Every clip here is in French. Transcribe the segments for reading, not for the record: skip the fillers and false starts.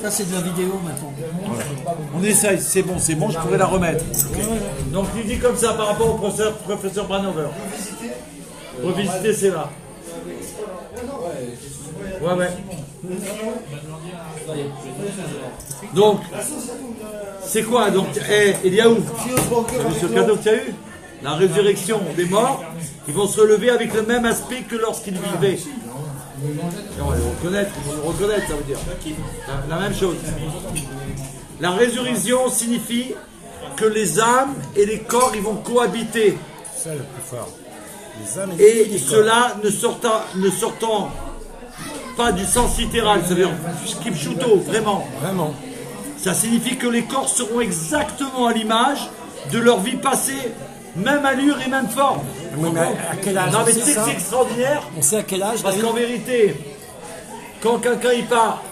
Ça, c'est de la vidéo maintenant. Voilà. On essaye, c'est bon, je pourrais la remettre. Donc il dit comme ça par rapport au professeur Branover. Revisiter, c'est là. Ouais. Donc, c'est quoi? Donc, Eliaou, t'as vu ce cadeau que tu as eu? La résurrection des morts, ils vont se relever avec le même aspect que lorsqu'ils vivaient. On va le reconnaître, ça veut dire. La même chose. La résurrection signifie que les âmes et les corps, ils vont cohabiter. C'est ça le plus fort. Les âmes Et cela ne sortant pas du sens littéral, ça veut dire kipchuto, vraiment. Vraiment. Ça signifie que les corps seront exactement à l'image de leur vie passée, même allure et même forme. Oui, mais à quel âge? Non mais on tu sait sais que ça c'est extraordinaire, On sait à quel âge? parce David qu'en vérité, quand quelqu'un il part,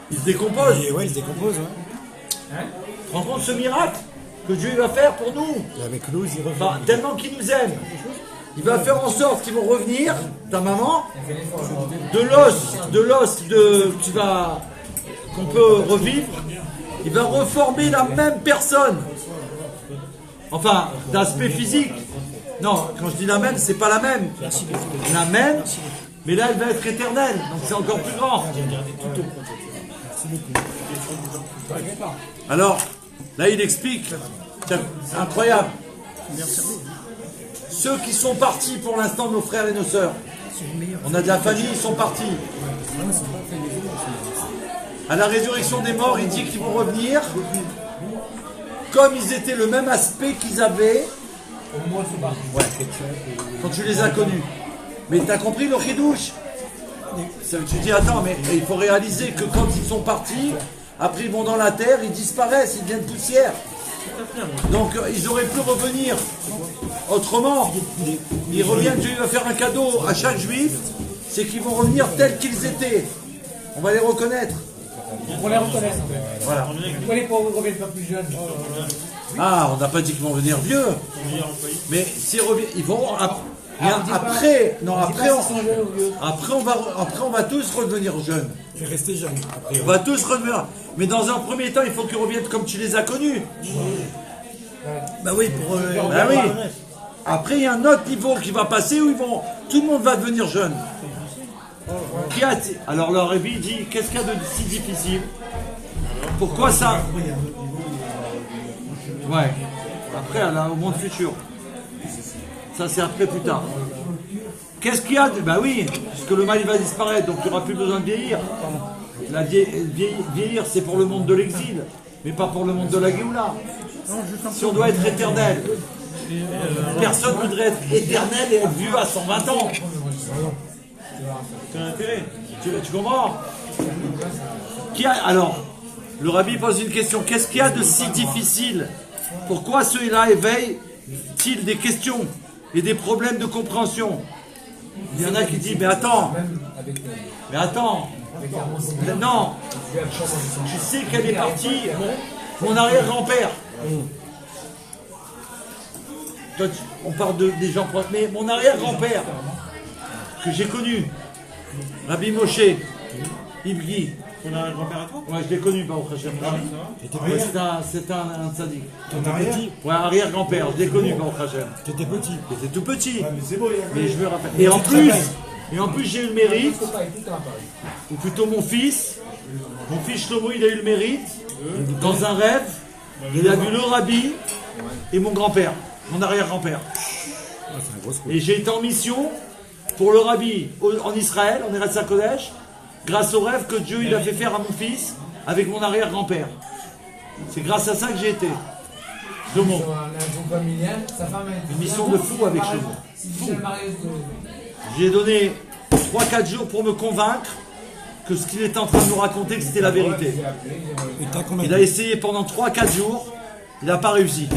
il se décompose. Et ouais, il se décompose. Ouais. Tu te rends compte ce miracle que Dieu va faire pour nous? Et avec Louz, il revient. Enfin, tellement qu'il nous aime. Il va faire en sorte qu'ils vont revenir, ta maman, de l'os qu'on peut revivre, il va reformer la même personne. Enfin, d'aspect physique. Non, quand je dis la même, c'est pas la même. La même, mais là elle va être éternelle, donc c'est encore plus grand. Alors, là il explique, c'est incroyable. Ceux qui sont partis pour l'instant, nos frères et nos sœurs, on a de la famille, ils sont partis. À la résurrection des morts, il dit qu'ils vont revenir comme ils étaient le même aspect qu'ils avaient quand tu les as connus. Mais tu as compris le chidouche? Tu dis, attends, mais il faut réaliser que quand ils sont partis, après ils vont dans la terre, ils disparaissent, ils deviennent poussière. Donc ils auraient pu revenir autrement. Ils reviennent, Dieu va faire un cadeau à chaque juif, c'est qu'ils vont revenir tels qu'ils étaient. On va les reconnaître. On les reconnaît. Voilà. Pourquoi les pauvres ne reviennent pas plus jeunes? Ah, on n'a pas dit qu'ils vont venir vieux. Mais s'ils reviennent, ils vont après on va tous redevenir jeunes. Il est resté jeune. Après, On va tous redevenir. Mais dans un premier temps, il faut qu'ils reviennent comme tu les as connus. Bah oui, pour Bah oui. Après, il y a un autre niveau qui va passer où tout le monde va devenir jeune. Alors leur Révi dit, qu'est-ce qu'il y a de si difficile? Pourquoi ça? Ouais. Après, au monde futur. Ça, c'est après, plus tard. Qu'est-ce qu'il y a? Bah oui, puisque le mal il va disparaître, donc il n'y aura plus besoin de vieillir. Vieillir, c'est pour le monde de l'exil, mais pas pour le monde de la Géoula. Si on doit être éternel, personne ne voudrait être éternel et être vieux à 120 ans. C'est un intérêt. Tu comprends? Alors, le rabbi pose une question. Qu'est-ce qu'il y a de si difficile? Pourquoi ceux-là éveillent-ils des questions et des problèmes de compréhension? Il y en a qui disent, mais attends, non, tu sais qu'elle est partie, mon arrière-grand-père. On parle des gens proches, mais mon arrière-grand-père, que j'ai connu, Rabbi Moshe, Ibgi. Ton arrière-grand-père à toi? Ouais, je l'ai connu, bah, au Hachem. C'est un tzaddik. petit. Ouais, arrière-grand-père, je l'ai connu, bah, au Hachem. T'étais petit. J'étais tout petit. Mais c'est beau, Mais je me rappelle. Et en plus, j'ai eu le mérite, ou plutôt mon fils Shlomo, il a eu le mérite, dans un rêve, il a vu le rabbi et mon grand-père, mon arrière-grand-père. Et j'ai été en mission pour le rabbi en Israël, en Eretz HaKodesh, grâce au rêve que Dieu il a fait faire à mon fils avec mon arrière-grand-père. C'est grâce à ça que j'ai été. Deux mots. Une mission de fou avec Shlomo. J'ai donné 3-4 jours pour me convaincre que ce qu'il était en train de nous raconter, que c'était la vérité. Il a essayé pendant 3-4 jours, il n'a pas réussi.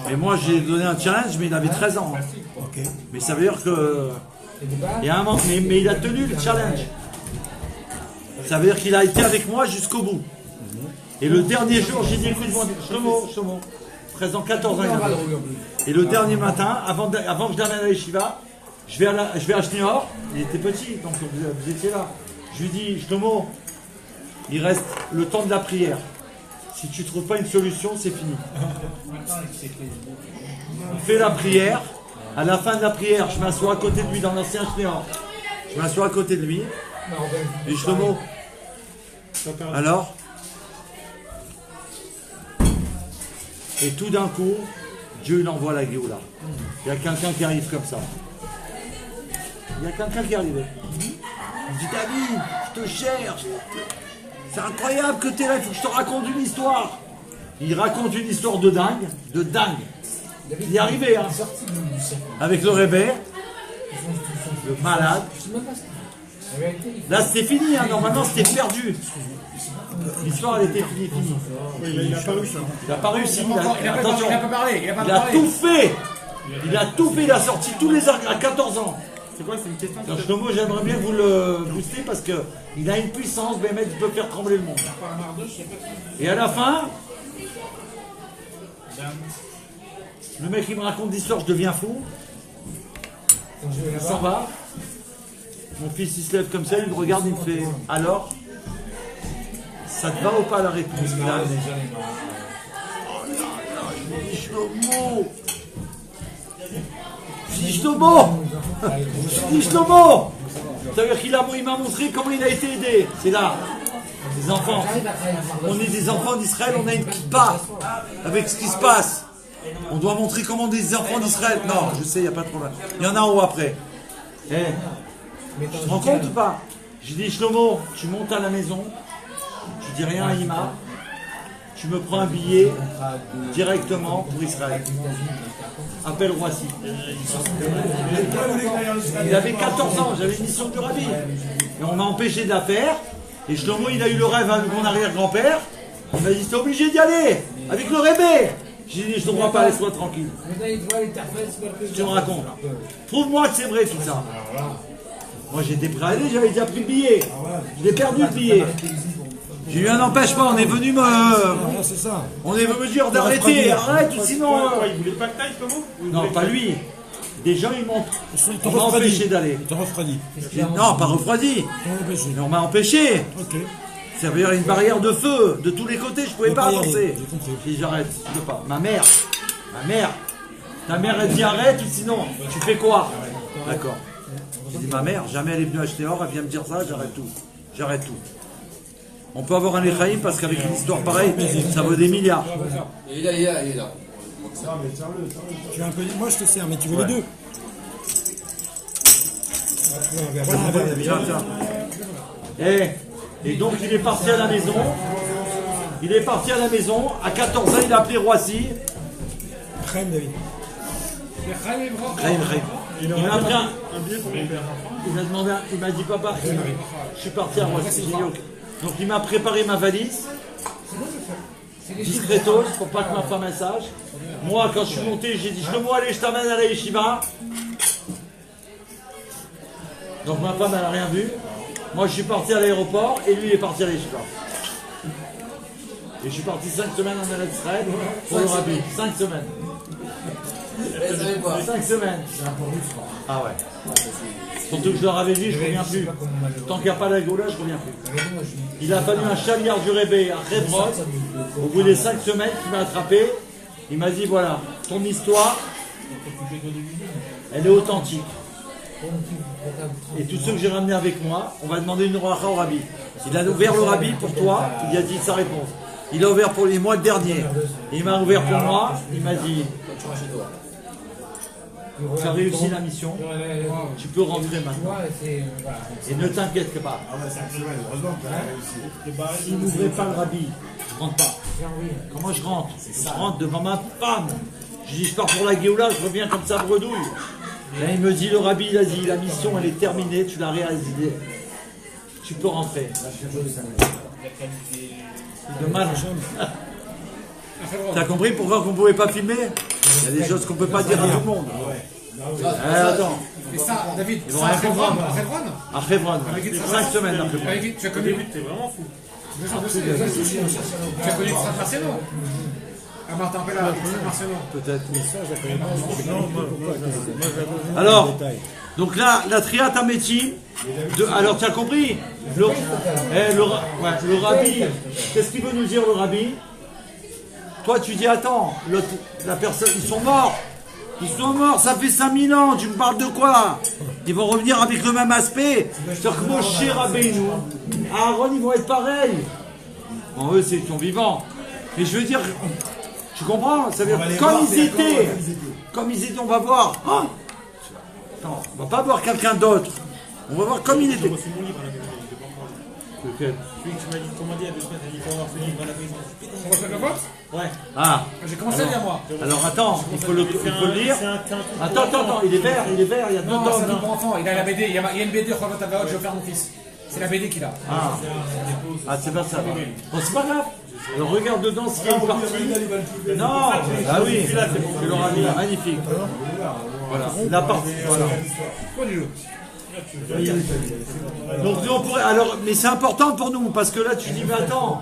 Et moi j'ai donné un challenge, mais il avait 13 ans. Mais ça veut dire que... Il y a un moment, mais il a tenu le challenge. Ça veut dire qu'il a été avec moi jusqu'au bout. Et le dernier jour, j'ai dit, écoute-moi, Shlomo, 13 ans, 14 ans. Et le dernier matin, avant que je l'amène à l'Yeshiva, Je vais à Schneor, il était petit, donc vous étiez là. Je lui dis, Shlomo, il reste le temps de la prière. Si tu ne trouves pas une solution, c'est fini. On fait la prière. À la fin de la prière, je m'assois à côté de lui dans l'ancien Schneor. Je m'assois à côté de lui. Et Shlomo, alors? Et tout d'un coup, Dieu il envoie la Géoula. Il y a quelqu'un qui arrive comme ça. Il y a quelqu'un qui est arrivé. Il me dit, David, je te cherche. C'est incroyable que tu es là, il faut que je te raconte une histoire. Il raconte une histoire de dingue, de dingue. Il est arrivé, hein, avec le rébé, le malade. Là, c'était fini, hein, normalement, c'était perdu. L'histoire, elle était finie. Il n'a pas réussi. Il n'a pas réussi. Il n'a pas parlé. Il a tout fait. Il a tout fait. Il a sorti tous les arcs à 14 ans. C'est quoi, c'est une question Donc, Shlomo, j'aimerais bien vous le booster parce qu'il a une puissance, mais il peut faire trembler le monde. Et à la fin, le mec il me raconte l'histoire, je deviens fou. Il s'en va. Mon fils il se lève comme ça, il me regarde, il me fait alors, ça te va ou pas la réponse qu'il a amenée? Oh là là, je dis Shlomo. Je dis Shlomo. Je dis Shlomo. C'est-à-dire qu'il m'a montré comment il a été aidé. C'est là. Les enfants. On est des enfants d'Israël, on a une kippa avec ce qui se passe. On doit montrer comment des enfants d'Israël. Non, je sais, il n'y a pas de problème. Il y en a en haut après. Tu te rends compte ou pas? J'ai dit Shlomo, tu montes à la maison, tu dis rien à Ima, tu me prends un billet directement pour Israël. Appelle Roissy. Il avait 14 ans, j'avais une mission du rabbi. Et on m'a empêché de la faire. Et Shlomo, il a eu le rêve avec mon arrière-grand-père. Il m'a dit, t'es obligé d'y aller, avec le rébé. J'ai dit, je ne te crois pas, laisse-moi tranquille. Tu me racontes. Prouve-moi que c'est vrai tout ça. Moi j'étais prêt à aller, j'avais déjà pris le billet. Je l'ai perdu le billet. J'ai eu un empêchement, on est venu me. C'est ça. On est venu me dire d'arrêter, arrête ou sinon. Il voulait pas que t'ailles, comment? Non, pas lui. Des gens ils m'ont Ils empêché d'aller. Ils t'ont refroidi. Non, pas refroidi. Mais on m'a empêché. Ok. Ça veut dire une barrière de feu de tous les côtés, je pouvais pas avancer. J'ai compris. J'ai dit j'arrête, je peux pas. Ma mère, ta mère elle dit arrête ou sinon tu fais quoi? D'accord. J'ai dit ma mère, jamais elle est venue acheter or, elle vient me dire ça, j'arrête tout. J'arrête tout. On peut avoir un Echaïm parce qu'avec une histoire pareille, ça vaut des milliards. Il est là. Tu es un peu. Moi, je te sers, mais tu veux les deux. Tiens, tiens. Et donc il est parti à la maison. Il est parti à la maison. À 14 ans, il a appelé Roissy. Chaim, David. Chaim. Il m'a appris un billet pour mon père. Il m'a dit papa, je suis parti à Roissy. J'ai dit, ok. Donc il m'a préparé ma valise. Discretos pour pas que ma femme elle sache. Moi quand je suis monté, j'ai dit Shlomo, allez, je t'amène à la yeshiva. Donc ma femme elle a rien vu. Moi je suis parti à l'aéroport et lui il est parti à la yeshiva. Et je suis parti 5 semaines en Eretz Israël pour le rabbi. 5 semaines. 5 semaines. Ah ouais. Surtout que je leur avais dit, je ne reviens plus. Tant qu'il n'y a pas la Géoula, je ne reviens plus. Il a fallu un chaliard du Rébé à Hebron. Au bout des 5 semaines, il m'a attrapé. Il m'a dit, voilà, ton histoire, elle est authentique. Et tous ceux que j'ai ramenés avec moi, on va demander une rocha au Rabbi. Il a ouvert le Rabbi pour toi, il a dit sa réponse. Il a ouvert pour les mois dernier. Il m'a ouvert pour moi, il m'a dit, tu as réussi la mission, tu peux rentrer maintenant. Et ne t'inquiète pas. S'il n'ouvrait pas le Rabbi, je rentre pas. Comment je rentre? Je rentre devant ma femme. Je dis, je pars pour la Géoula, je reviens comme ça bredouille. Là, il me dit, le Rabbi, il a dit, la mission, elle est terminée, tu l'as réalisée. Tu peux rentrer. C'est dommage. T'as compris pourquoi on ne pouvait pas filmer? Il y a des choses qu'on ne peut pas dire à tout le monde. Attends. Mais ça, David, Ils vont rien comprendre. à Hebron. À Hebron. 5 semaines à Hebron. Tu as connu. T'es vraiment fou. Tu as connu Saint Marciano. À Martin Pella, Saint Marciano. Peut-être. Ça, je la connais pas. Non, moi, Alors, Donc là, la triat Hametim, alors tu as compris le rabbi, qu'est-ce qu'il veut nous dire le rabbi? Toi tu dis attends, la personne, ils sont morts, ça fait 5000 ans, tu me parles de quoi? Ils vont revenir avec le même aspect. C'est-à-dire que Moshe Rabbeinu, Aaron, ils vont être pareils. Bon, eux, ils sont vivants. Mais je veux dire, tu comprends? Ça veut dire, comme ils étaient, on va voir. Oh, attends, on va pas voir quelqu'un d'autre. On va voir comme il était. C'est mon livre, là, Lequel? celui que tu m'as dit, commandé il y a 2 semaines, t'as dit faut avoir ce livre dans la maison. On refait la boîte? Ouais. Ah, J'ai commencé à lire moi. alors attends, il faut le lire. Attends, il est vert, il y a deux Non, c'est un tomes. pour enfant. Il a la BD. Il y a une BD, Chavot Avaot, je vais faire mon fils. C'est la BD qu'il a. Ah, c'est pas ça. Bon, c'est pas grave. Alors regarde dedans s'il y a une partie. Non, ah oui, tu l'auras mis, magnifique. Voilà, la partie, voilà. Donc nous on pourrait, alors, mais c'est important pour nous, parce que là tu dis, mais attends,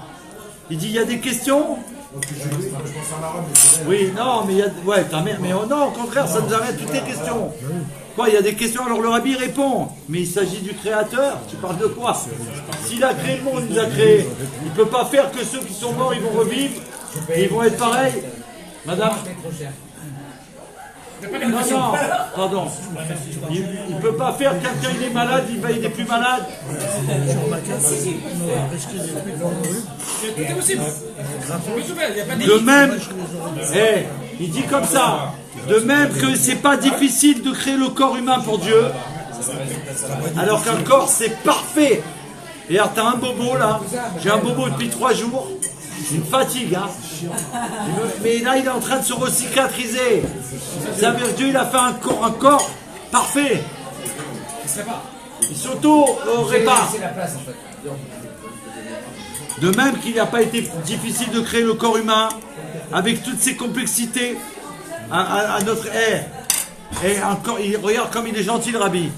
il dit, il y a des questions. Oui, non, mais il y a, ouais, ta mère, mais oh, non, au contraire, ça nous arrête toutes les questions. Quoi, il y a des questions, alors le rabbi répond, mais il s'agit du créateur, tu parles de quoi? S'il a créé le monde, il nous a créé. Il ne peut pas faire que ceux qui sont morts, ils vont revivre, et ils vont être pareils. Madame? Non, pardon. Il ne peut pas faire, quelqu'un il est malade, il est plus malade. Tout est possible. De même, il dit comme ça, de même que c'est pas difficile de créer le corps humain pour Dieu, alors qu'un corps c'est parfait. Et alors t'as un bobo là, j'ai un bobo depuis 3 jours, c'est une fatigue, hein. Mais là il est en train de se recicatriser. Ça veut dire que Dieu il a fait un corps parfait. Il s'auto-répare. C'est la place en fait. De même qu'il n'a pas été difficile de créer le corps humain avec toutes ses complexités à notre et encore, regarde comme il est gentil le rabbi.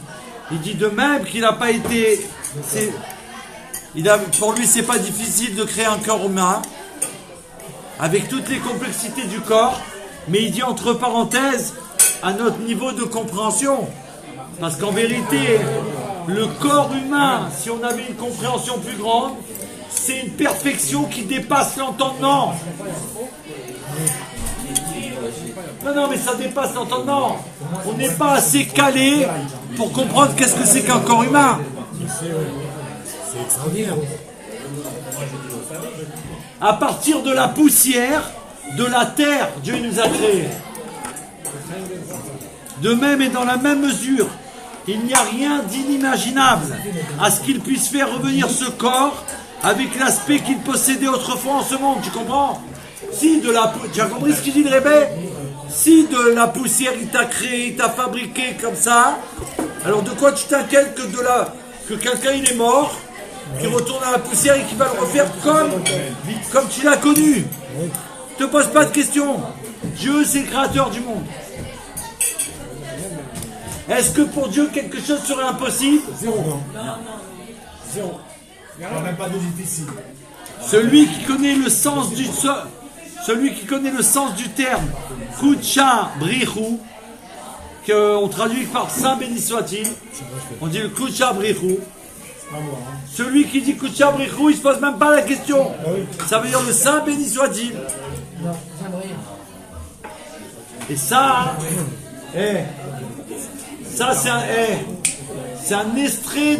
Il dit de même qu'il n'a pas été, pour lui c'est pas difficile de créer un corps humain avec toutes les complexités du corps, mais il dit entre parenthèses à notre niveau de compréhension, parce qu'en vérité le corps humain, si on avait une compréhension plus grande, c'est une perfection qui dépasse l'entendement. Non, mais ça dépasse l'entendement. On n'est pas assez calé pour comprendre qu'est-ce que c'est qu'un corps humain. C'est extraordinaire. À partir de la poussière, de la terre, Dieu nous a créés. De même et dans la même mesure, il n'y a rien d'inimaginable à ce qu'il puisse faire revenir ce corps avec l'aspect qu'il possédait autrefois en ce monde, tu comprends? Si de la tu as compris ce qu'il dit le Rébé? Si de la poussière il t'a créé, il t'a fabriqué comme ça, alors de quoi tu t'inquiètes que quelqu'un il est mort, qu'il retourne à la poussière et qu'il va le refaire comme tu l'as connu? Ne te pose pas de questions. Dieu c'est le créateur du monde. Est-ce que pour Dieu quelque chose serait impossible? Zéro. Zéro. Il n'y a même pas de difficile. Celui qui connaît le sens du terme Kucha Brihu, qu'on traduit par Saint béni soit-il, on dit le Kucha Brihu. Celui qui dit Kucha Brihu, il se pose même pas la question. Ça veut dire le Saint béni soit-il. Et ça, ça c'est un extrait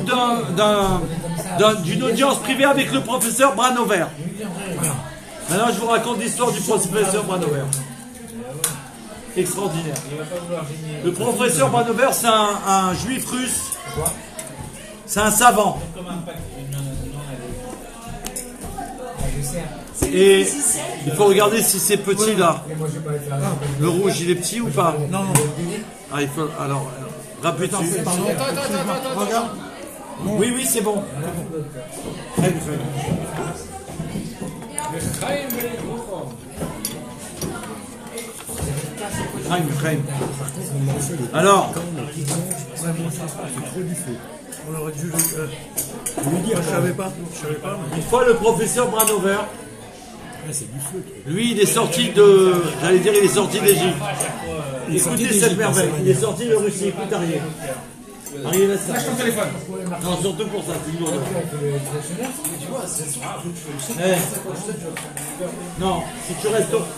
d'une audience privée avec le professeur Branover. Maintenant, je vous raconte l'histoire du professeur Branover. Extraordinaire. Le professeur Branover, c'est un juif russe. C'est un savant. Et il faut regarder si c'est petit là. Le rouge, il est petit ou pas? Non. Ah, il faut. Alors, rappelle dessus. Regarde. Oui, c'est bon. Crème. Alors, On aurait dû lui dire, je savais pas. une fois le professeur Branover, C'est du feu. lui il est sorti d'Égypte. Écoutez cette merveille, il est sorti de Russie, écoute Ariel. Arié, laisse ça. Lâche ton téléphone. Non, surtout pour ça, c'est une lourdeur. Non,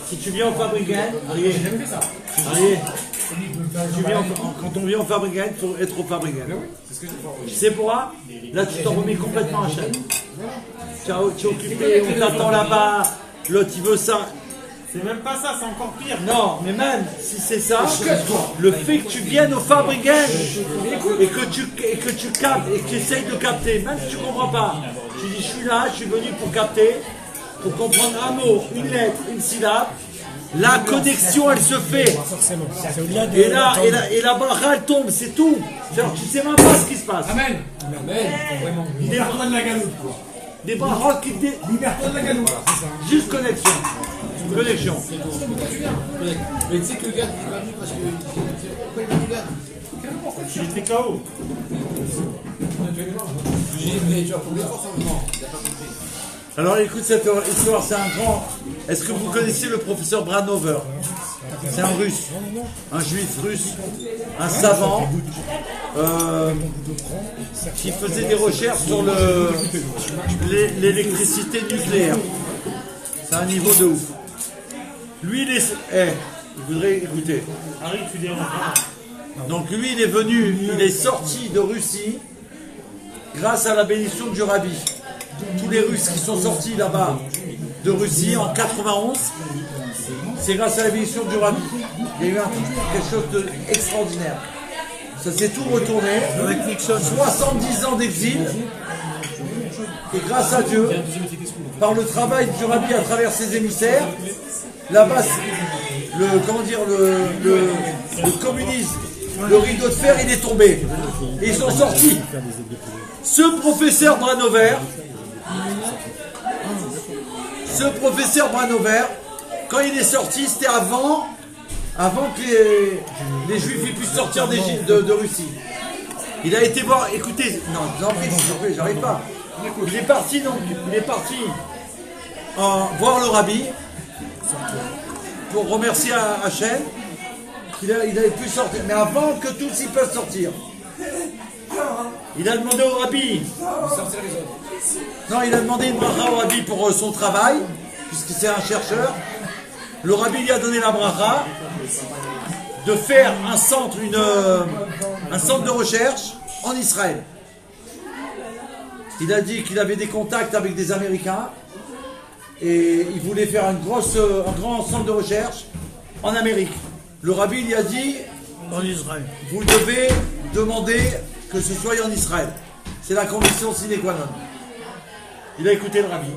si tu viens au Fabricant, Arié, J'ai jamais fait ça. Arié, quand on vient au Fabricant, il faut être au Fabricant. C'est ce que je fais. Tu sais pourquoi? Là, tu t'en remets complètement à chaîne. Tu es occupé, on t'attend là-bas, l'autre il veut ça. C'est même pas ça, c'est encore pire. Non, mais même si c'est ça, le fait que tu viennes au Fabricant et que tu captes et que tu essayes de capter, même si tu ne comprends pas, tu dis je suis là, je suis venu pour capter, pour comprendre un mot, une lettre, une syllabe, la connexion elle se fait. Forcément. C'est au-delà de. Et la barre elle tombe, c'est tout. C'est-à-dire, tu sais même pas ce qui se passe. Amen. Amen. Libère-toi de la galoute, quoi. Des barres qui Libère-toi de la galoute. juste connexion. Connexion. Mais tu sais que le gars, il est pas venu parce que. Pourquoi il est venu, le gars? Il était KO. J'ai dit, mais tu as combien de force en moment? Il a pas compris. Alors écoute cette histoire, c'est un grand. Est-ce que vous connaissez le professeur Branover? C'est un russe, un juif russe, un savant qui faisait des recherches sur l'électricité nucléaire. C'est un niveau de ouf. Lui, il voudrait écouter. Harry, tu déranges pas. Donc lui, il est venu, il est sorti de Russie grâce à la bénédiction du Rabbi. Tous les Russes qui sont sortis là-bas de Russie en 91, c'est grâce à la bénédiction du Rabbi. Il y a eu quelque chose d'extraordinaire. Ça s'est tout retourné. Avec Nixon, 70 ans d'exil. Et grâce à Dieu, par le travail du Rabbi à travers ses émissaires, là-bas, le communisme, le rideau de fer, il est tombé. Et ils sont sortis. Ce professeur Branover, quand il est sorti, c'était avant que les Juifs ils puissent sortir de Russie. Il a été voir, écoutez, non, je vous en prie, j'arrive pas. Il est parti voir le Rabbi pour remercier Hachem qu'il avait pu sortir. Mais avant que tous ils peuvent sortir, il a demandé au Rabbi. Non, il a demandé une bracha au Rabbi pour son travail, puisque c'est un chercheur. Le Rabbi lui a donné la bracha de faire un centre de recherche en Israël. Il a dit qu'il avait des contacts avec des Américains et il voulait faire un grand centre de recherche en Amérique. Le Rabbi lui a dit, En Israël. vous devez demander que ce soit en Israël. C'est la condition sine qua non. Il a écouté le Rabbi.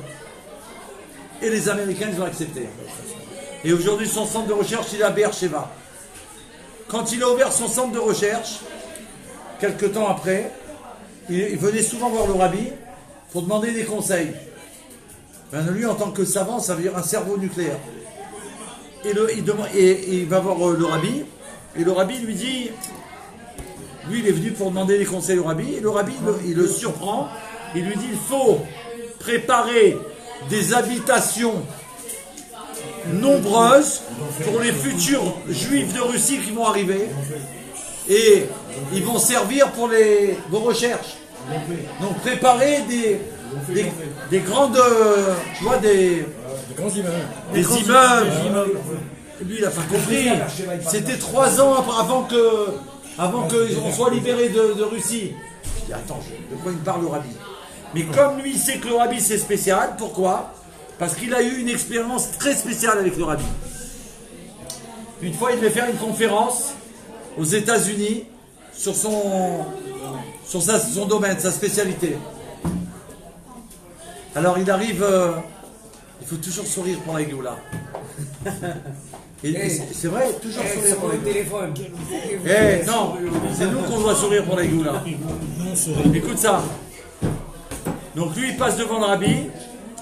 Et les Américains, ils ont accepté. Et aujourd'hui, son centre de recherche, il est à Beersheba. Quand il a ouvert son centre de recherche, quelques temps après, il venait souvent voir le Rabbi pour demander des conseils. Ben, lui, en tant que savant, ça veut dire un cerveau nucléaire. Et il va voir le Rabbi, et le Rabbi lui dit, lui, il est venu pour demander des conseils au Rabbi, et le Rabbi, il le surprend, il lui dit, il faut préparer des habitations nombreuses pour les futurs juifs de Russie qui vont arriver et ils vont servir pour vos recherches. Donc préparer des grandes, tu vois, des immeubles. Lui, il a pas compris. C'était 3 ans avant qu'on soit libéré de Russie. Je dis, attends, de quoi il parle le Rabbi? Mais comme lui, il sait que le Rabbi c'est spécial, pourquoi? Parce qu'il a eu une expérience très spéciale avec le Rabbi. Une fois, il devait faire une conférence aux États-Unis sur son domaine, sa spécialité. Alors il arrive, il faut toujours sourire pour la Géoula. C'est vrai, toujours sourire pour la Géoula. Non, c'est nous qu'on doit sourire pour la Géoula. Écoute ça. Donc lui, il passe devant le Rabbi,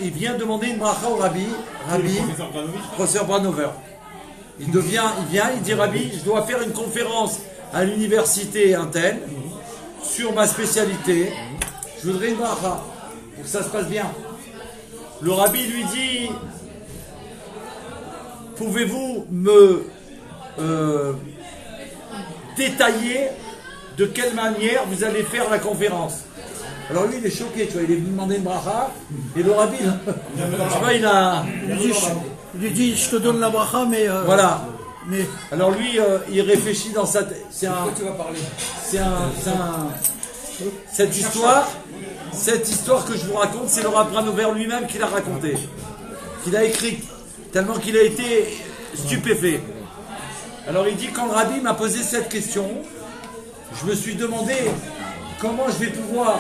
il vient demander une bracha au Rabbi, professeur Branover. Il vient, il dit, Rabbi, je dois faire une conférence à l'université Intel sur ma spécialité. Je voudrais une bracha pour que ça se passe bien. Le Rabbi lui dit, pouvez-vous me détailler de quelle manière vous allez faire la conférence. Alors lui, il est choqué, tu vois, il est venu demander une bracha, et le rabbi, tu vois, il a... Il lui dit, je te donne la bracha, mais... Voilà. Mais Alors lui, il réfléchit dans sa tête. Cette histoire que je vous raconte, c'est le Rav Branover lui-même qui l'a racontée, qu'il a écrite, tellement qu'il a été stupéfait. Alors il dit, quand le rabbi m'a posé cette question, je me suis demandé comment je vais pouvoir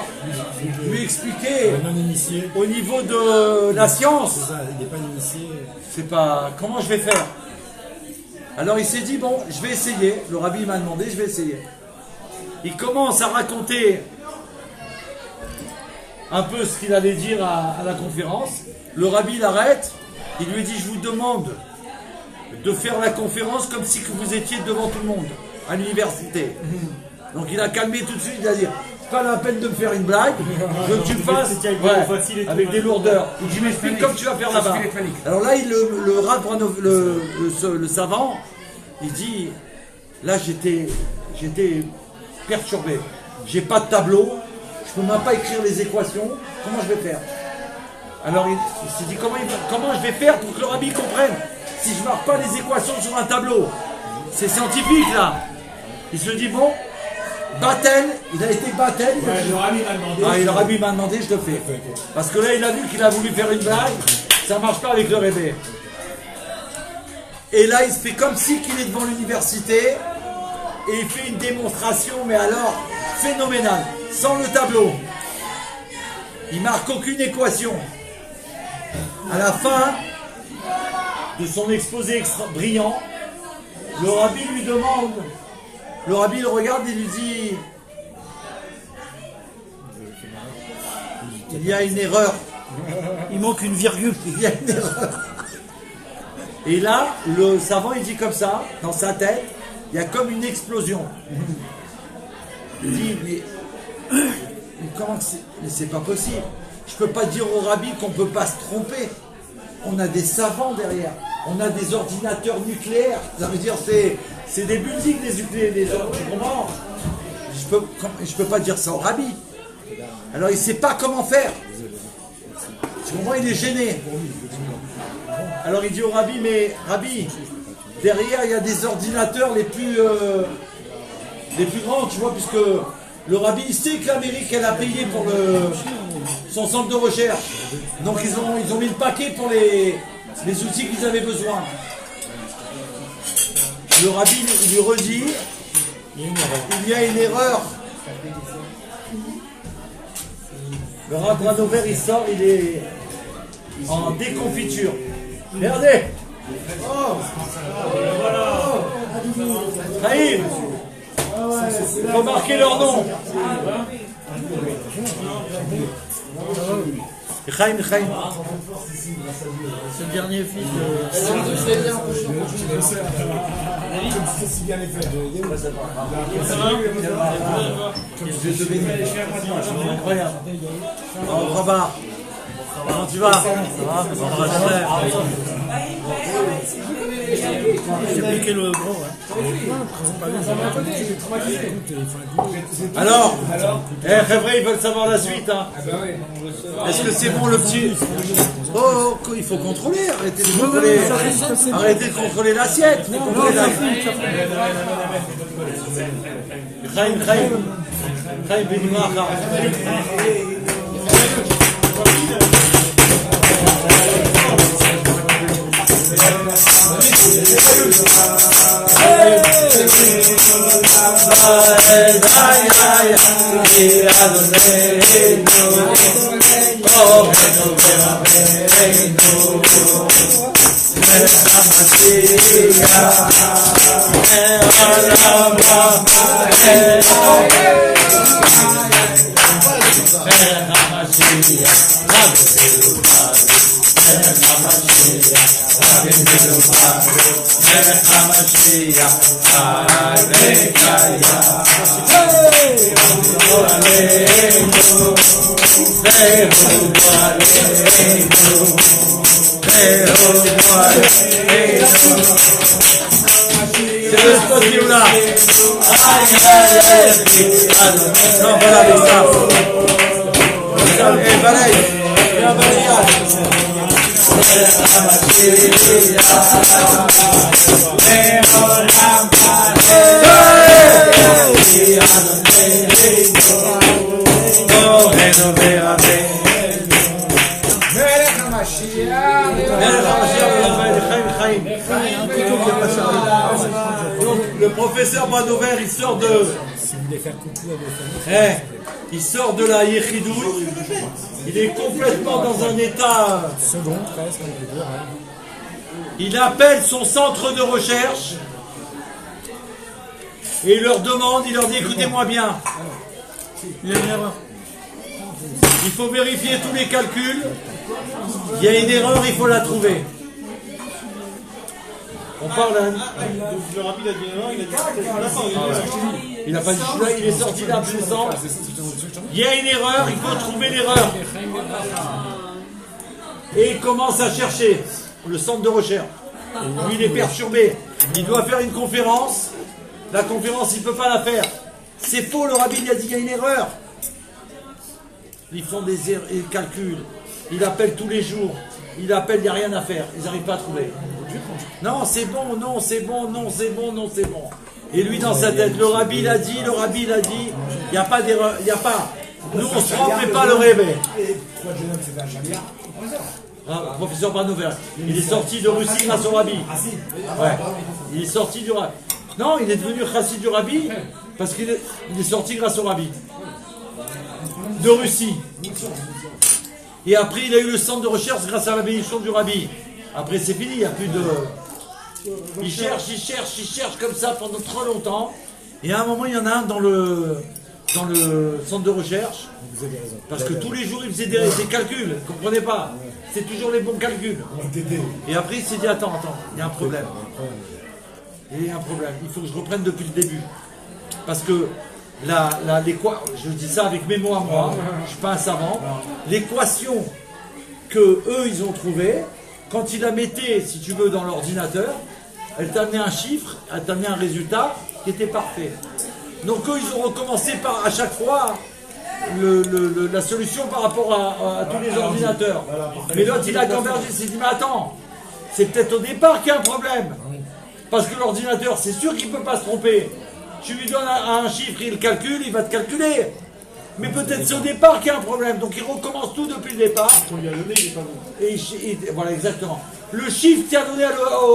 lui expliquer non initié, au niveau de la science. c'est ça, il n'est pas initié. C'est pas comment je vais faire. Alors il s'est dit, bon, je vais essayer. Le rabbi m'a demandé, je vais essayer. Il commence à raconter un peu ce qu'il allait dire à la conférence. Le rabbi l'arrête. Il lui dit, je vous demande de faire la conférence comme si que vous étiez devant tout le monde, à l'université. Donc il a calmé tout de suite, il a dit, c'est pas la peine de me faire une blague, je veux que tu me fasses avec des lourdeurs. Il dit, m'explique comme tu vas faire là-bas. Alors là, le Rav Branover, le savant, il dit, là j'étais perturbé. J'ai pas de tableau, je peux même pas écrire les équations, comment je vais faire? Alors il s'est dit, comment je vais faire pour que le rabbi comprenne si je marque pas les équations sur un tableau? C'est scientifique là. Il se dit, bon, Batel, il a été Batel. Le rabbi m'a demandé. Ah, et le rabbi m'a demandé, je le fais. Parce que là, il a vu qu'il a voulu faire une blague, ça marche pas avec le rébé. Et là, il se fait comme si qu'il est devant l'université, et il fait une démonstration, mais alors, phénoménale, sans le tableau. Il marque aucune équation. À la fin de son exposé brillant, le rabbi lui demande, le rabbi le regarde et lui dit, il y a une erreur. Il manque une virgule. Il y a une erreur. Et là, le savant, il dit comme ça, dans sa tête, il y a comme une explosion. Il dit, mais comment que c'est? Mais c'est pas possible. Je peux pas dire au rabbi qu'on peut pas se tromper. On a des savants derrière. On a des ordinateurs nucléaires. Ça veut dire c'est des buildings des nucléaires. Tu comprends? Je peux pas dire ça au rabbi. Alors il sait pas comment faire. Tu comprends? Il est gêné. Alors il dit au rabbi, mais rabbi, derrière il y a des ordinateurs les plus grands, tu vois, puisque le rabbi il sait que l'Amérique elle a payé pour son centre de recherche. Donc ils ont mis le paquet pour les outils qu'ils avaient besoin. Le rabbi lui redit, il y a une erreur. Le Rav Branover il sort, il est en déconfiture. Regardez. Chaim, remarquez leur nom. Chaim. C'est le dernier fils de... Incroyable. Au revoir. Comment tu vas? Ça va? J'ai piqué le bras, Alors, Révré, ils veulent savoir la suite. Hein. Est-ce que c'est bon le petit? Oh, il faut contrôler. Arrêtez de contrôler l'assiette. Chaim, Benimach. C'est le spot Géoula. Non, voilà avec ça. Et balaye. Et un balayage. Donc, le professeur Manover, il sort de. Si vous voulez faire coucou à vos familles. Il sort de la Yechidou. Il est complètement dans un état. Seconde, presque, on peut dire. Hein. Il appelle son centre de recherche. Et il leur demande, il leur dit écoutez-moi bien. Il y a une erreur. Il faut vérifier tous les calculs. Il y a une erreur, il faut la trouver. On parle à... Le rapide a dit non, il a dit Il n'a pas dit celui-là, il est sorti d'un plus sens. Il y a une erreur, il faut trouver l'erreur. Et il commence à chercher le centre de recherche. Lui, il est perturbé. Il doit faire une conférence. La conférence, il ne peut pas la faire. C'est faux, le rabbi il a dit qu'il y a une erreur. Ils font des calculs. Il appelle tous les jours. Il appelle, il n'y a rien à faire. Ils n'arrivent pas à trouver. Non, c'est bon, non, c'est bon, non, c'est bon, non, c'est bon. Et lui, dans sa tête, le rabbi l'a dit, il n'y a pas d'erreur, il n'y a pas. Nous, on se rend, mais pas le réveil. Professeur Manover, il est sorti de Russie grâce au rabbi. Ouais. Il est sorti du rabbi. Non, il est devenu chassid du rabbi parce qu'il est sorti grâce au rabbi. De Russie. Et après, il a eu le centre de recherche grâce à la bénédiction du rabbi. Après, c'est fini, il n'y a plus de... Il cherche comme ça pendant trop longtemps. Et à un moment, il y en a un dans le centre de recherche. Parce que tous les jours, il faisait des calculs. Vous ne comprenez pas? C'est toujours les bons calculs. Et après, il s'est dit, attends, il y a un problème. Il y a un problème. Il faut que je reprenne depuis le début. Parce que je dis ça avec mes mots à moi, je ne suis pas un savant. L'équation que eux ils ont trouvée, quand ils la mettaient, si tu veux, dans l'ordinateur, elle t'amenait un chiffre, elle t'amenait un résultat qui était parfait. Donc eux ils ont recommencé par à chaque fois la solution par rapport à tous les ordinateurs. Mais l'autre il a convergé, il s'est dit mais attends, c'est peut-être au départ qu'il y a un problème. Parce que l'ordinateur, c'est sûr qu'il ne peut pas se tromper. Tu lui donnes un chiffre, il calcule, il va te calculer. Mais peut-être c'est au départ qu'il y a un problème. Donc il recommence tout depuis le départ. Et voilà, exactement. Le chiffre qu'il a donné à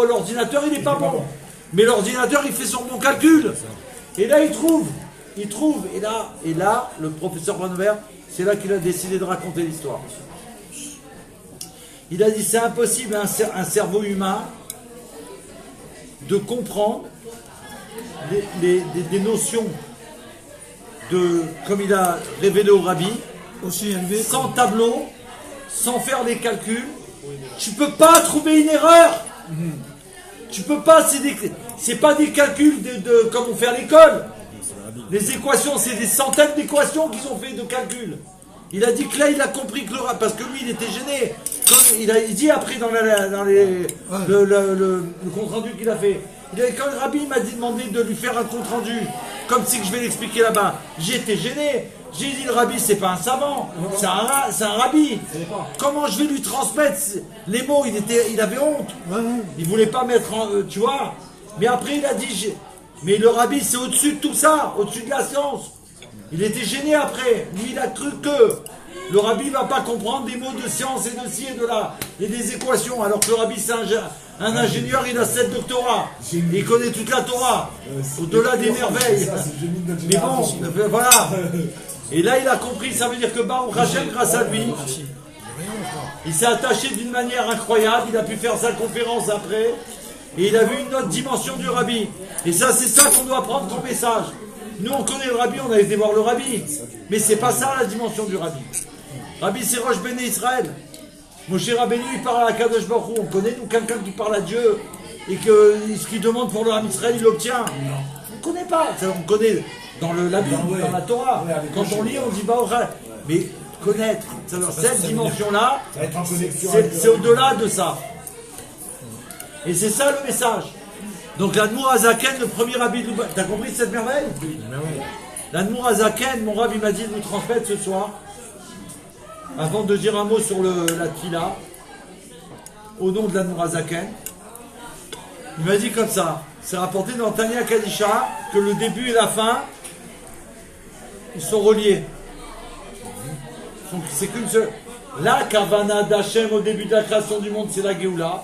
l'ordinateur, il n'est pas bon. Mais l'ordinateur, il fait son bon calcul. Et là, il trouve. Et là, le professeur Manover, c'est là qu'il a décidé de raconter l'histoire. Il a dit, c'est impossible à un cerveau humain de comprendre des notions comme il a révélé au rabbi, Aussi élevé. sans tableau, sans faire des calculs. Tu peux pas trouver une erreur. Tu peux pas, c'est pas des calculs comme on fait à l'école. Les équations, c'est des centaines d'équations qu'ils ont fait de calculs. Il a dit que là, il a compris que parce que lui, il était gêné. Il dit après dans le compte rendu qu'il a fait. Quand le rabbi m'a demandé de lui faire un compte rendu, comme si je vais l'expliquer là-bas, j'étais gêné. J'ai dit le rabbi, c'est pas un savant, c'est un rabbi. Comment je vais lui transmettre les mots? Il avait honte. Il voulait pas mettre tu vois. Mais après, il a dit, mais le rabbi, c'est au-dessus de tout ça, au-dessus de la science. Il était gêné après. Lui, il a cru que le rabbi ne va pas comprendre des mots de science et de ci et de là, et des équations, alors que le rabbi, c'est un ingénieur, il a 7 doctorats. Il connaît toute la Torah, au-delà des merveilles. Mais bon, voilà. Et là, il a compris, ça veut dire que Baruch Hashem, grâce à lui, il s'est attaché d'une manière incroyable, il a pu faire sa conférence après, et il a vu une autre dimension du rabbi. Et ça, c'est ça qu'on doit prendre comme message. Nous, on connaît le rabbi, on a été voir le rabbi. Mais c'est pas ça la dimension du rabbi. Rabbi, c'est Rosh Béné Israël. Moshe Rabbeinu, il parle à Kadosh Baruch Hu. On connaît, nous, quelqu'un qui parle à Dieu et que ce qu'il demande pour le Ham Israël, il l'obtient. On ne connaît pas. On connaît dans la Bible, dans la Torah. Quand on lit, on dit mais connaître, cette dimension-là, c'est au-delà de ça. Et c'est ça le message. Donc l'Admour Azaken, le premier rabbi de Lubavitch. T'as compris cette merveille? L'Admour Azaken, mon rabbi m'a dit de vous transmettre ce soir, avant de dire un mot sur la Tfila, au nom de l'Admour Azaken. Il m'a dit comme ça, c'est rapporté dans Tanya Kadisha que le début et la fin, ils sont reliés. Donc c'est qu'une seule. La Kavana d'Hachem au début de la création du monde, c'est la Géoula.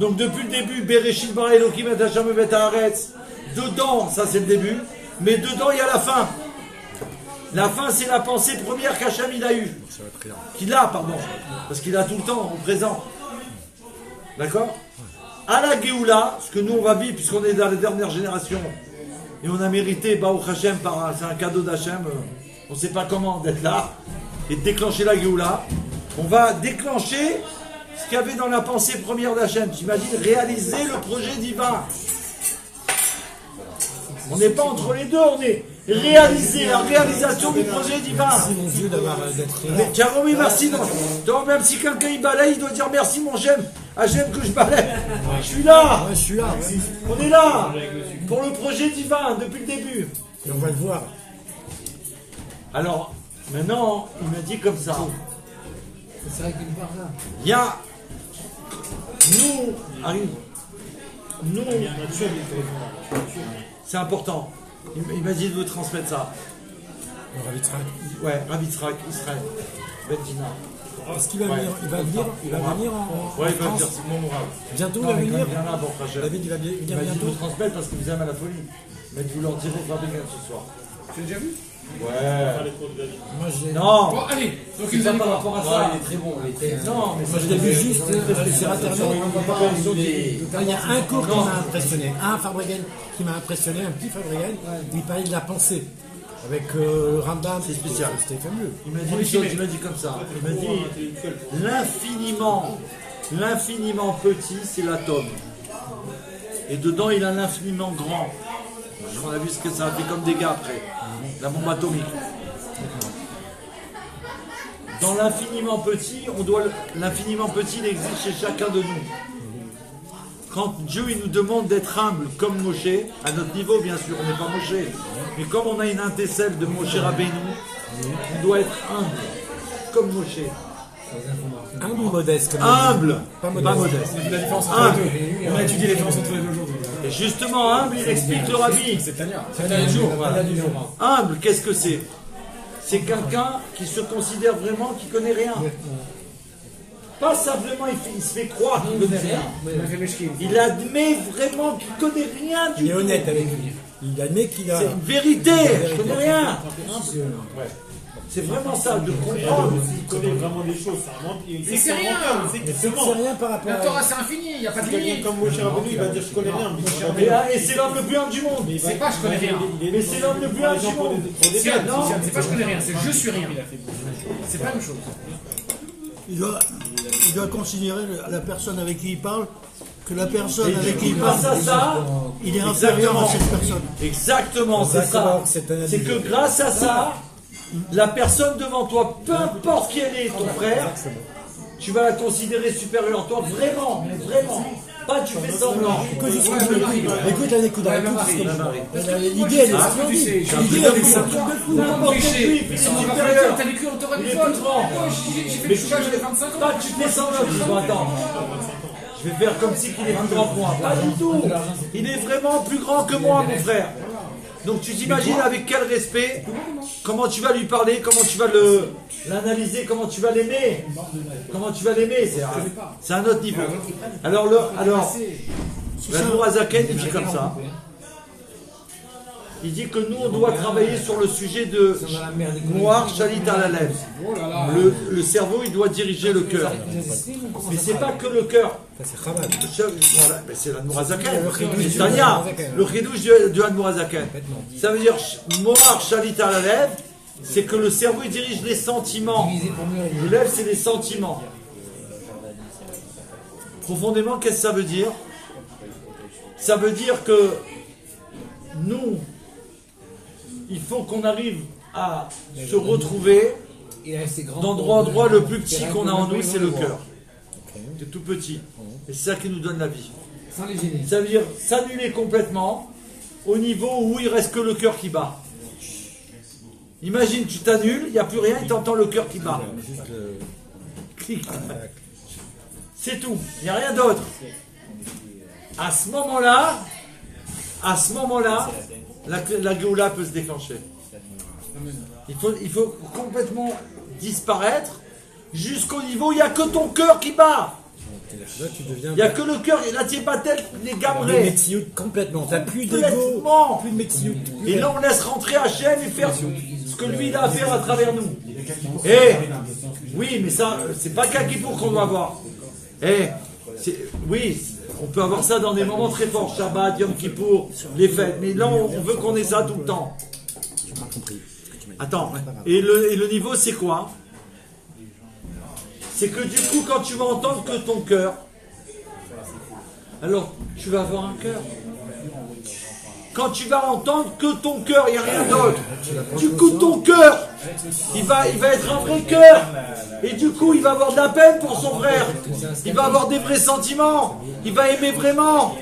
Donc depuis le début, Bereshit bara Elokim et Hashem et Haaretz, dedans, ça c'est le début, mais dedans il y a la fin. La fin c'est la pensée première qu'Hachem il a eue. Qu'il a, pardon, parce qu'il a tout le temps, au présent. D'accord? À la Géoula, ce que nous on va vivre, puisqu'on est dans les dernières générations, et on a mérité, Baruch Hashem, c'est un cadeau d'Hachem, on ne sait pas comment d'être là, et de déclencher la Géoula. On va déclencher ce qu'il y avait dans la pensée première d'Hachem. T'imagines, réaliser le projet divin. On n'est pas entre les deux, on est réaliser la réalisation du projet divin. Merci mon Dieu d'être là. Mais Caro, oui, merci. Donc, même si quelqu'un il balaye, il doit dire merci mon j'aime. Hachem que je balaye. Je suis là. Ouais, je suis là. Ouais. On est là pour le projet divin depuis le début. Et on va le voir. Alors, maintenant, il m'a dit comme ça. C'est vrai qu'il part là. Il y a nous, arrive. Nous, c'est important. Il m'a dit de vous transmettre ça. Le Rav Yitzhak. Ouais, Rav Yitzhak, Israël, Bentina. Est-ce qu'il va venir? Il va venir en Ouais, il va France. venir, c'est mon Rav. Bientôt, il Non, va mais venir. il vient là, bon, frère, David, il va venir il m'a dit de bientôt. vous transmettre parce que vous aimez à la folie. Mais de vous leur dire Fabien ce soir. Tu l'as déjà vu? Ouais. Moi, j'ai. Non. Bon, allez. Donc, C'est il pas nous par pas. rapport à ça. Il est très bon, il est très Non, mais Moi, je l'ai vu juste sur Internet. Il y a un cours qui m'a impressionné, un Fabregen qui m'a impressionné, un petit Fabregen, où il parlait de la pensée. Avec Rambam, C'est spécial. C'était fameux. Il m'a dit une chose, il m'a dit comme ça. Il m'a dit l'infiniment petit, c'est l'atome. Et dedans, il a l'infiniment grand. On a vu ce que ça a fait comme dégâts après. La bombe atomique. Dans l'infiniment petit, l'infiniment petit, il existe chez chacun de nous. Quand Dieu il nous demande d'être humble comme Moshe, à notre niveau bien sûr, on n'est pas Moshe, mais comme on a une intercelle de Moshe Rabbeinu, on doit être humble comme Moshe. Humble ou modeste comme Humble, Pas pas modeste. La différence entre Humble. les deux. On a étudié les différences entre les deux aujourd'hui. Et justement, humble, il explique le Rabbi. C'est Tania. C'est Tania du jour. Tania du jour. Humble, qu'est-ce que c'est? C'est quelqu'un qui se considère vraiment qu'il connaît rien. Pas simplement il se fait croire qu'il connaît rien. Il admet vraiment qu'il connaît rien du Il est tout. honnête avec lui. Il admet qu'il a. C'est une vérité, je connais rien. C'est vraiment ça, de comprendre. Il connaît vraiment des choses, ça remonte. Il Mais c'est rien. C'est rien par rapport La à. Torah, c'est infini, il n'y a pas de Quelqu'un limite. comme Moshe Rabbeinu, il va dire je connais rien. Mais Moshe Rabbeinu, Et c'est l'homme le plus humble du monde. C'est pas je connais rien. Mais c'est l'homme le plus humble du monde. Sian, c'est pas je connais rien, c'est je suis rien. C'est pas la même chose. Il doit considérer la personne avec qui il parle que la personne Et avec du qui il coup, grâce parle, à ça, il est inférieur à exactement. cette personne. Exactement, c'est ça. D'accord, c'est un C'est que grâce à ça, la personne devant toi, peu importe qui elle est, ton frère, tu vas la considérer supérieure à toi, vraiment, mais vraiment. Pas tu fais semblant. Écoute l'année Koudra, écoute ce qu'elle dit. L'idée, elle est splendide. L'idée, elle est splendide. N'importe qui, Cliché. il est Mais on va supérieur. faire, t'as vécu en Torah Il du est vol. plus grand. J'ai fait le chouchage, j'avais 25 ans. Pas tu fais semblant, tu dis, bon, attends. Je vais faire comme si qu'il est plus grand que moi. Pas du tout. Il est vraiment plus grand que moi, mon frère. Donc tu t'imagines avec quel respect, comment tu vas lui parler, comment tu vas l'analyser, comment tu vas l'aimer. Comment tu vas l'aimer, c'est un autre niveau. Alors, l'Admour Azaken, il dit comme ça. Il dit que nous, on doit travailler sur le sujet de Noir Chalit à la lèvre. Le cerveau, il doit diriger le cœur. Mais c'est pas que le cœur. Ça, c'est Chabad. Voilà, mais c'est l'Admour Azaken. chidouche C'est du Tania, Admour Azaken. le chidouche du Admour Azaken. Ça veut dire Noir Chalit à la lèvre, c'est que le cerveau, il dirige les sentiments. Le lèvre, c'est les sentiments. Profondément, qu'est-ce que ça veut dire? Ça veut dire que nous, il faut qu'on arrive à se retrouver d'endroit le plus petit qu'on a en nous, c'est le cœur. C'est tout petit. Et c'est ça qui nous donne la vie. Sans les gêner. Ça veut dire s'annuler complètement au niveau où il reste que le cœur qui bat. Imagine, tu t'annules, il n'y a plus rien, tu entends le cœur qui bat. Clic. C'est tout, il n'y a rien d'autre. À ce moment-là, la Géoula peut se déclencher. Il faut complètement disparaître jusqu'au niveau où il n'y a que ton cœur qui bat. Là, tu deviens. Il n'y a que le cœur, et là tu n'es pas tel les Des gamrés. Metsiout complètement. T'as plus d'ego, Complètement. plus de Metsiout. Et là on laisse rentrer Hachem et faire ce que lui il a à faire à travers nous. Et oui, mais ça, c'est pas qu'à Kippour qu'on doit avoir. Oui, on peut avoir ça dans des moments très forts, Shabbat, Yom Kippour, les fêtes, mais là on veut qu'on ait ça tout le temps. Attends, et le niveau c'est quoi? C'est que du coup quand tu vas entendre que ton cœur, alors tu vas avoir un cœur. Quand tu vas entendre que ton cœur, il n'y a rien d'autre. Du coup ton cœur, il va être un vrai cœur. Et du coup il va avoir de la peine pour son frère. Il va avoir des vrais sentiments. Il va aimer vraiment.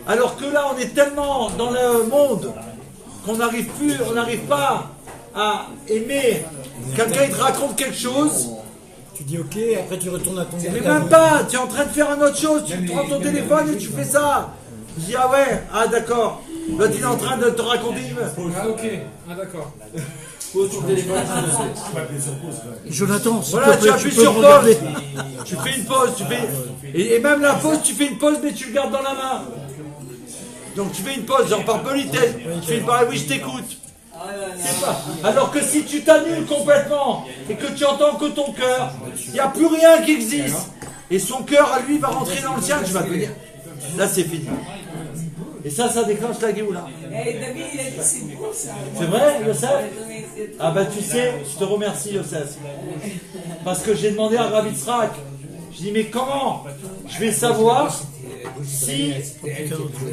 Alors que là on est tellement dans le monde qu'on n'arrive pas à aimer. Quelqu'un il te raconte quelque chose. Tu dis ok, après tu retournes à ton Mais même pas, tu es en train de faire une autre chose, tu prends ton téléphone et tu fais ça. Je dis ah ouais, ah d'accord. Là tu es en train de te raconter une... Ah ok, ah d'accord. Pose ton téléphone. Jonathan, s'il Voilà, te tu plaît, appuies peux sur me regarder. pause. Tu fais une pause, et même la pause, tu fais une pause mais tu le gardes dans la main. Donc tu fais une pause, genre par politesse. Tu fais une pause, oui je t'écoute. C'est pas. Alors que si tu t'annules complètement et que tu entends que ton cœur, il n'y a plus rien qui existe. Et son cœur à lui va rentrer dans le sien, tu vas te dire, là c'est fini. Et ça déclenche la Géoula. David, il a dit c'est beau ça. C'est vrai, Yosef? Ah bah tu sais, je te remercie Yosef. Parce que j'ai demandé à Rav Yitzhak, je dis mais comment je vais savoir si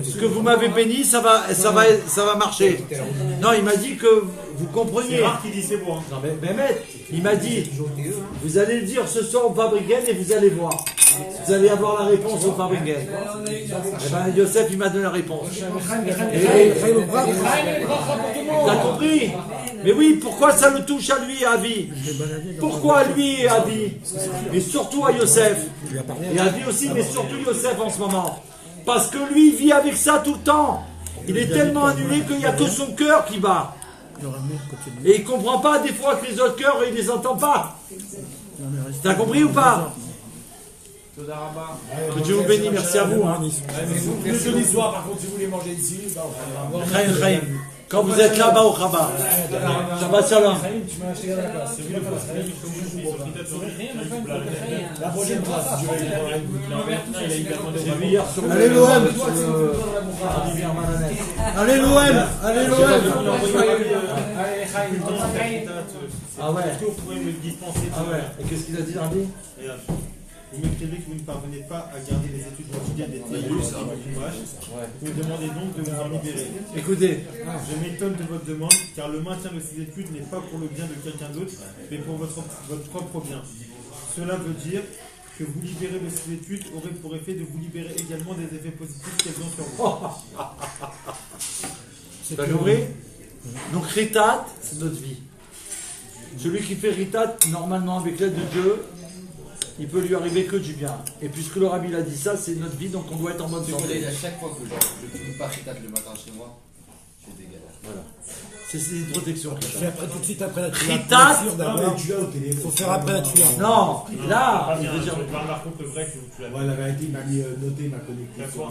ce que vous m'avez béni, ça va marcher. Non, il m'a dit que vous compreniez. C'est rare qu'il dit c'est bon. Non mais Mehmet, il m'a dit, vous allez le dire ce soir au Fabringen et vous allez voir. Vous allez avoir la réponse au Fabringen. Eh ben Yosef, il m'a donné la réponse. T'as compris? Mais oui, pourquoi ça le touche à lui, à vie? Pourquoi à lui et à vie? Et surtout à Yosef. Et à vie aussi, mais surtout Yosef en ce moment. Parce que lui, il vit avec ça tout le temps. Il est tellement annulé qu'il n'y a que son cœur qui bat. Et il ne comprend pas des fois que les autres cœurs, il ne les entend pas. T'as compris ou pas? Que Dieu vous bénisse, merci à vous. Hein. Le jeudi soir, par contre, si vous voulez manger ici, Chaim, Chaim. Quand vous êtes là-bas au Rabat. Shabbat Shalom. tu m'as acheté la place. La prochaine fois, si tu veux. J'ai vu hier sur Allez l'OM. Allez l'OM. Allez l'OM. Ah ouais. Est-ce que vous pouvez me dispenser Ah ouais. Et qu'est-ce qu'il a dit, Rabbi? Vous m'écrivez que vous ne parvenez pas à garder les études quotidiennes des Tzaïus et du Chumash. Vous me demandez donc de vous en libérer. Écoutez, Je m'étonne de votre demande, car le maintien de ces études n'est pas pour le bien de quelqu'un d'autre, mais pour votre propre bien. Cela veut dire que vous libérer de ces études aurait pour effet de vous libérer également des effets positifs qu'elles ont sur vous. t'as compris? Donc Ritat, c'est notre vie. Celui qui fait Ritat, normalement avec l'aide de Dieu, il peut lui arriver que du bien. Et puisque le Rabbi l'a dit ça, c'est notre vie, donc on doit être en bonne santé. À chaque fois que je ne finis pas Ritat le matin chez moi, je dégage. Voilà. C'est une protection. Fais après, tout de suite après la tuile. Ritat. Il faut faire après la tuile. Non, là, il Bien, veut dire... par contre, le vrai que tu l'as Ouais, la vérité, il m'a mis noté ma connexion.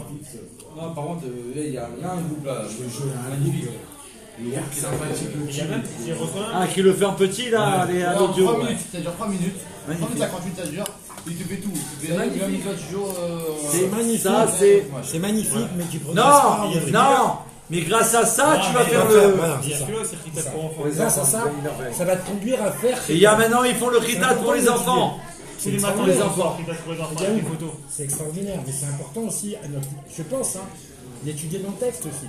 Non, par contre, là, il y a un groupe là. Je joue à un groupe. Il est sympathique. Il y a même, j'ai reçu un. Ah, qui le fait en petit, là, les à l'audio. 3 ouais. minutes, ça dure 3 minutes. 3 minutes à 48, ça dure. Il te fait tout. Il te fait même toujours. C'est magnifique. Ça, c'est... C'est magnifique, mais tu progresses Non, pas. non. Mais grâce à ça, tu vas faire le... Voilà, Il y c'est a ça. que là, c'est Ritat pour enfants. Grâce à ça, ça va te conduire à faire. Et il y a maintenant, ils font le Ritat pour les enfants. Tous les matins, pour les les enfants. enfants. Ritat pour les enfants, avec des photos. C'est extraordinaire, mais c'est important aussi, à notre, je pense, hein, d'étudier dans le texte aussi.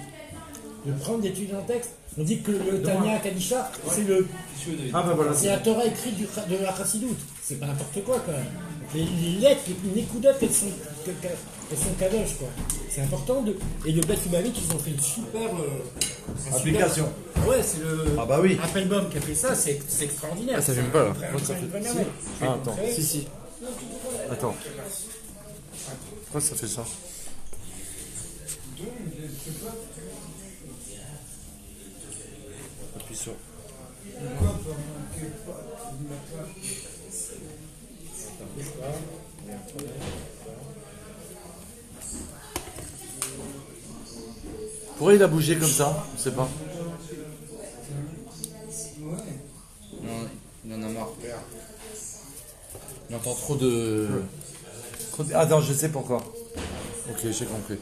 De prendre d'étudier dans le texte. On dit que le Tanya Kadisha, Ah ben voilà. c'est la Torah écrite de la Chassidoute. C'est pas n'importe quoi quand même. Donc les lettres, les nécoudotes et son kadosh, quoi. C'est important. Et le Beth Ubavik, ils ont fait une super... Application. Ah ouais, c'est le... Ah bah oui. Appelbaum qui a fait ça, c'est extraordinaire. Ah, ça j'aime pas là. Moi, ça fait première main. Ah, attends. Si. Attends. Pourquoi ça fait ça? Appuie sur. Pourquoi il a bougé comme ça? Je sais pas. Non, il en a marre. Il entend trop de... Attends, je sais pourquoi. Ok, j'ai compris.